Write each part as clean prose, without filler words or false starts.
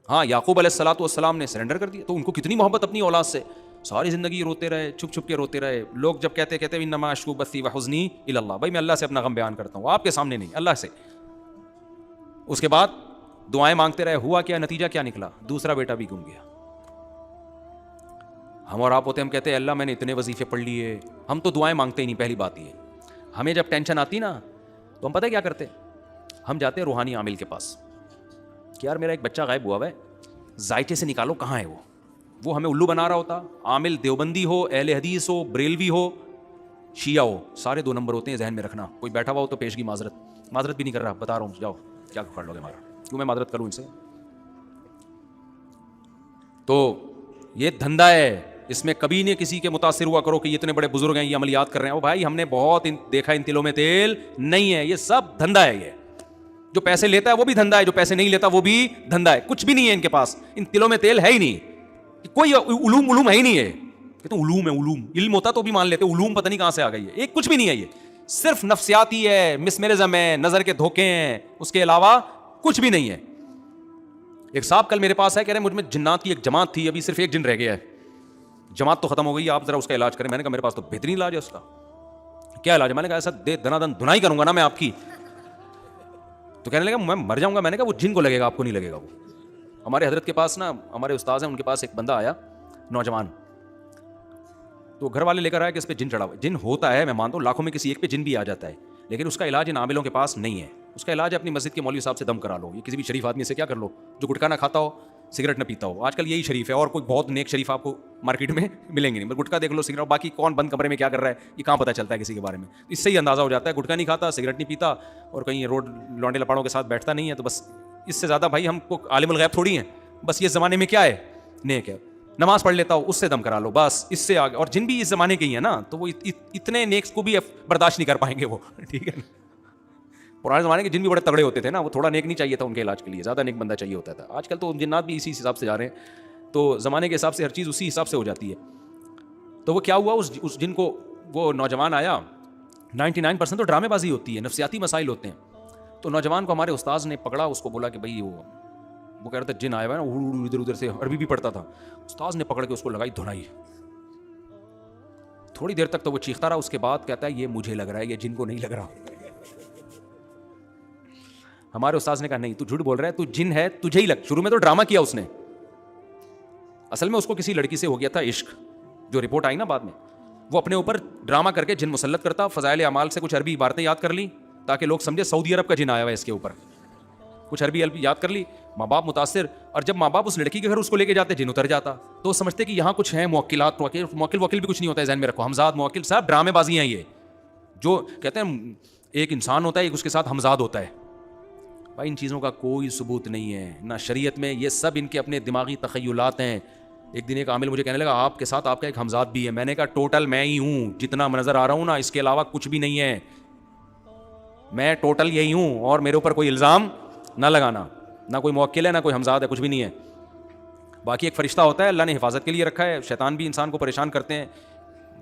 ہاں یعقوب علیہ الصلوۃ والسلام نے سرنڈر کر دیا, تو ان کو کتنی محبت اپنی اولاد سے, ساری زندگی روتے رہے, چھپ چھپ کے روتے رہے. لوگ جب کہتے انما اشکو بثی وحزنی الی اللہ, بھائی میں اللہ سے اپنا غم بیان کرتا ہوں, آپ کے سامنے نہیں, اللہ سے. اس کے بعد دعائیں مانگتے رہے, ہوا کیا, نتیجہ کیا نکلا, دوسرا بیٹا بھی گم گیا. ہم اور آپ ہوتے ہم کہتے ہیں اللہ میں نے اتنے وظیفے پڑھ لیے, ہم تو دعائیں مانگتے ہی نہیں. پہلی بات یہ, ہمیں جب ٹینشن آتی نا تو ہم پتہ کیا کرتے, ہم جاتے ہیں روحانی عامل کے پاس کہ یار میرا ایک بچہ غائب ہوا ہے, ذائچے سے نکالو کہاں ہے وہ ہمیں الو بنا رہا ہوتا. عامل دیوبندی ہو, اہل حدیث ہو, بریلوی ہو, شیعہ ہو, سارے 2 نمبر ہوتے ہیں, ذہن میں رکھنا. کوئی بیٹھا ہوا ہو تو پیشگی معذرت بھی نہیں کر رہا, بتا رہا ہوں, جاؤ کیا پکڑ لو گے ہمارا, کیوں میں معذرت کروں ان سے. تو یہ دھندا ہے, اس میں کبھی نہیں کسی کے متاثر ہوا کرو کہ یہ اتنے بڑے بزرگ ہیں یہ عملیات کر رہے ہیں. وہ بھائی ہم نے بہت دیکھا, ان تلوں میں تیل نہیں ہے, یہ سب دھندا ہے. یہ جو پیسے لیتا ہے وہ بھی دھندا ہے, جو پیسے نہیں لیتا وہ بھی دھندا ہے. کچھ بھی نہیں ہے ان کے پاس, ان تلوں میں تیل ہے ہی نہیں, کوئی علوم ہے ہی نہیں ہے. کہ تو علوم ہے, علم ہوتا تو بھی مان لیتے, علوم پتہ نہیں کہاں سے آ گئی ہے. ایک کچھ بھی نہیں ہے, یہ صرف نفسیاتی ہے, مسمرزم ہے, نظر کے دھوکے ہیں, اس کے علاوہ کچھ بھی نہیں ہے. ایک صاحب کل میرے پاس ہے, کہہ رہے ہیں مجھ میں جنات کی ایک جماعت تھی, ابھی صرف ایک جن رہ گیا ہے, جماعت تو ختم ہو گئی, آپ ذرا اس کا علاج کریں. میں نے کہا میرے پاس تو بہترین علاج ہے اس کا. کیا علاج ہے؟ میں نے کہا ایسا دھنائی کروں گا نا میں آپ کی. تو کہنے لگا میں مر جاؤں گا. میں نے کہا وہ جن کو لگے گا, آپ کو نہیں لگے گا. وہ ہمارے حضرت کے پاس نا, ہمارے استاد ہیں, ان کے پاس ایک بندہ آیا نوجوان, تو گھر والے لے کر آیا کہ اس پہ جن چڑھا ہوا. جن ہوتا ہے, میں مانتا ہوں لاکھوں میں کسی ایک پہ جن بھی آ جاتا ہے, لیکن اس کا علاج ان عاملوں کے پاس نہیں ہے. اس کا علاج ہے اپنی مسجد کے مولوی صاحب سے دم کرا لو, یہ کسی بھی شریف آدمی سے کیا کر لو جو گٹکا نہ کھاتا ہو, سگریٹ نہ پیتا ہو. آج کل یہی شریف ہے, اور کوئی بہت نیک شریف آپ کو مارکیٹ میں ملیں گے نہیں. گٹکا دیکھ لو, سگریٹ, باقی کون بند کمرے میں کیا کر رہا ہے یہ کہاں پتہ چلتا ہے کسی کے بارے میں. اس سے ہی اندازہ ہو جاتا ہے گٹکا نہیں کھاتا, سگریٹ نہیں پیتا, اور کہیں روڈ لونڈے لپاڑوں کے ساتھ بیٹھتا نہیں ہے. تو بس اس سے زیادہ بھائی ہم کو عالم الغیب تھوڑی ہیں. بس یہ زمانے میں کیا ہے, نیک ہے, نماز پڑھ لیتا ہو, اس سے دم کرا لو, بس اس سے آگے. اور جن بھی اس زمانے کے ہی ہیں نا, تو وہ اتنے نیکس کو بھی برداشت نہیں کر پائیں گے وہ, ٹھیک ہے. پرانے زمانے کے جن بھی بڑے تگڑے ہوتے تھے نا, وہ تھوڑا نیک نہیں چاہیے تھا ان کے علاج کے لیے, زیادہ نیک بندہ چاہیے ہوتا تھا. آج کل تو جنات بھی اسی حساب سے جا رہے ہیں, تو زمانے کے حساب سے ہر چیز اسی حساب سے ہو جاتی ہے. تو وہ کیا ہوا, اس جن کو وہ نوجوان آیا, 99% تو ڈرامے بازی ہوتی ہے, نفسیاتی مسائل ہوتے ہیں. تو نوجوان کو ہمارے استاذ نے پکڑا, اس کو بولا کہ بھائی وہ کہہ رہا تھا جن آیا ہوا ہے نا, ادھر ادھر سے عربی بھی پڑھتا تھا. استاذ نے پکڑ کے اس کو لگائی دھنائی. تھوڑی دیر تک تو وہ چیختا رہا, اس کے بعد کہتا ہے یہ مجھے لگ رہا ہے, یہ جن کو نہیں لگ رہا. ہمارے استاذ نے کہا نہیں تو جھوٹ بول رہا ہے, تو جن ہے تجھے ہی لگ. شروع میں تو ڈرامہ کیا اس نے, اصل میں اس کو کسی لڑکی سے ہو گیا تھا عشق, جو رپورٹ آئی نا بعد میں. وہ اپنے اوپر ڈرامہ کر کے جن مسلط کرتا, فضائل اعمال سے کچھ عربی عبارتیں یاد کر لی تاکہ لوگ سمجھے سعودی عرب کا جن آیا ہوا ہے اس کے اوپر. کچھ عربی یاد کر لی, ماں باپ متاثر, اور جب ماں باپ اس لڑکی کے گھر اس کو لے کے جاتے جن اتر جاتا. تو وہ سمجھتے کہ یہاں کچھ ہیں موکلات, موکل بھی کچھ نہیں ہوتا ہے, ذہن میں رکھو. حمزاد موکل صاحب ڈرامے بازی ہیں یہ, جو کہتے ہیں ایک انسان ہوتا ہے, ایک اس کے ساتھ حمزاد ہوتا ہے. بھائی ان چیزوں کا کوئی ثبوت نہیں ہے نہ شریعت میں, یہ سب ان کے اپنے دماغی تخیلات ہیں. ایک دن ایک عامل مجھے کہنے لگا آپ کے ساتھ آپ کا ایک حمزاد بھی ہے. میں نے کہا ٹوٹل میں ہی ہوں, جتنا نظر آ رہا ہوں نا, اس کے علاوہ کچھ بھی نہیں ہے. میں ٹوٹل یہی ہوں, اور میرے اوپر کوئی الزام نہ لگانا, نہ کوئی موکل ہے نہ کوئی حمزاد ہے, کچھ بھی نہیں ہے. باقی ایک فرشتہ ہوتا ہے, اللہ نے حفاظت کے لیے رکھا ہے. شیطان بھی انسان کو پریشان کرتے ہیں,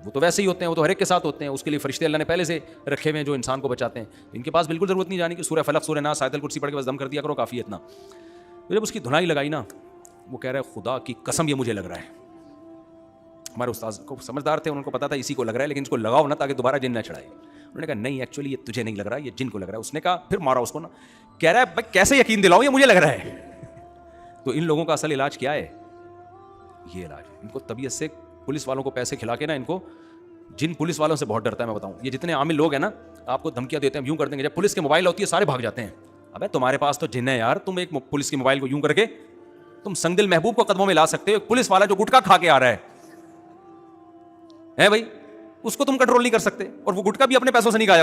وہ تو ویسے ہی ہوتے ہیں, وہ تو ہر ایک کے ساتھ ہوتے ہیں. اس کے لیے فرشتے اللہ نے پہلے سے رکھے ہوئے ہیں جو انسان کو بچاتے ہیں. ان کے پاس بالکل ضرورت نہیں جانے کی, سورہ فلق, سورہ ناس, آیت الکرسی پڑھ کے بس دم کر دیا کرو, کافی ہے اتنا. جب اس کی دھنائی لگائی نا, وہ کہہ رہا ہے خدا کی قسم یہ مجھے لگ رہا ہے. ہمارے استاد کو سمجھدار تھے, ان کو پتا تھا اسی کو لگ رہا ہے, لیکن اس کو لگاؤ نا تاکہ دوبارہ جن نہ چڑھائے. انہوں نے کہا نہیں ایکچولی یہ تجھے نہیں لگ رہا, یہ جن کو لگ رہا ہے. اس نے کہا پھر مارا اس کو نا, کہہ رہا ہے بھائی کیسے یقین دلاؤ, یہ مجھے لگ رہا ہے. تو ان لوگوں کا اصل علاج کیا ہے, یہ علاج. ان کو طبیعت سے پولیس والوں کو پیسے کھلا کے نا, ان کو جن پولیس والوں سے بہت ڈرتا ہے. میں بتاؤں, یہ جتنے عامل لوگ ہیں نا, آپ کو دھمکیاں دیتے ہیں, یوں کر دیں گے, جب پولیس کے موبائل ہوتی ہے سارے بھاگ جاتے ہیں. ابے تمہارے پاس تو جن ہے یار, تم ایک پولیس کے موبائل کو یوں کر کے تم سنگدل محبوب کو قدموں میں لا سکتے ہو. ایک پولیس والا جو گٹکا کھا کے آ رہا ہے بھائی, اس کو تم کنٹرول نہیں کر سکتے, اور وہ گٹکا بھی اپنے پیسوں سے نہیں کھایا.